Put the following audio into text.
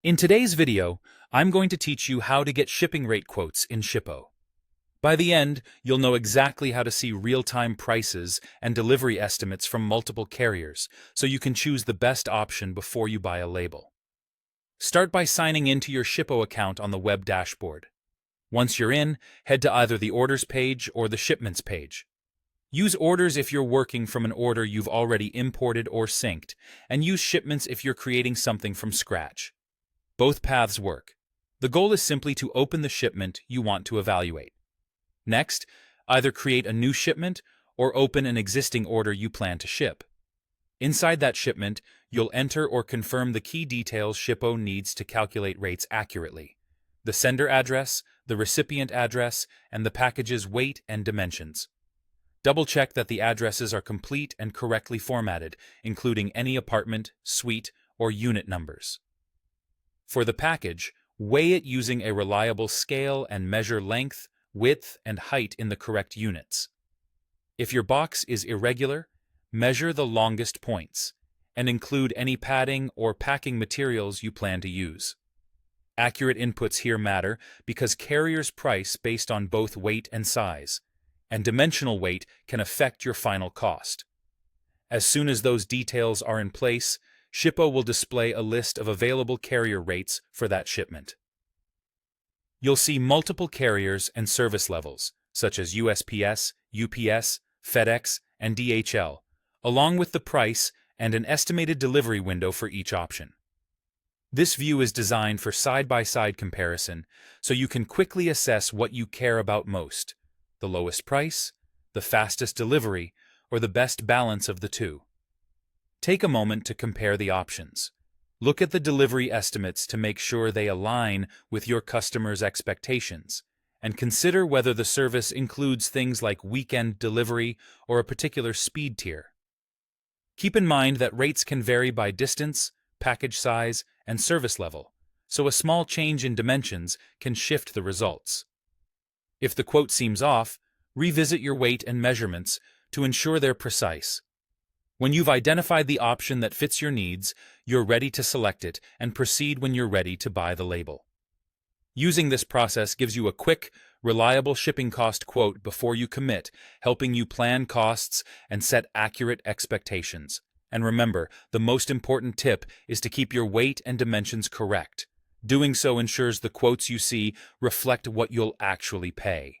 In today's video, I'm going to teach you how to get shipping rate quotes in Shippo. By the end, you'll know exactly how to see real-time prices and delivery estimates from multiple carriers, so you can choose the best option before you buy a label. Start by signing into your Shippo account on the web dashboard. Once you're in, head to either the Orders page or the Shipments page. Use Orders if you're working from an order you've already imported or synced, and use Shipments if you're creating something from scratch. Both paths work. The goal is simply to open the shipment you want to evaluate. Next, either create a new shipment or open an existing order you plan to ship. Inside that shipment, you'll enter or confirm the key details Shippo needs to calculate rates accurately: the sender address, the recipient address, and the package's weight and dimensions. Double-check that the addresses are complete and correctly formatted, including any apartment, suite, or unit numbers. For the package, weigh it using a reliable scale and measure length, width, and height in the correct units. If your box is irregular, measure the longest points, and include any padding or packing materials you plan to use. Accurate inputs here matter because carriers price based on both weight and size, and dimensional weight can affect your final cost. As soon as those details are in place, Shippo will display a list of available carrier rates for that shipment. You'll see multiple carriers and service levels, such as USPS, UPS, FedEx, and DHL, along with the price and an estimated delivery window for each option. This view is designed for side-by-side comparison, so you can quickly assess what you care about most: the lowest price, the fastest delivery, or the best balance of the two. Take a moment to compare the options. Look at the delivery estimates to make sure they align with your customers' expectations, and consider whether the service includes things like weekend delivery or a particular speed tier. Keep in mind that rates can vary by distance, package size, and service level, so a small change in dimensions can shift the results. If the quote seems off, revisit your weight and measurements to ensure they're precise. When you've identified the option that fits your needs, you're ready to select it and proceed when you're ready to buy the label. Using this process gives you a quick, reliable shipping cost quote before you commit, helping you plan costs and set accurate expectations. And remember, the most important tip is to keep your weight and dimensions correct. Doing so ensures the quotes you see reflect what you'll actually pay.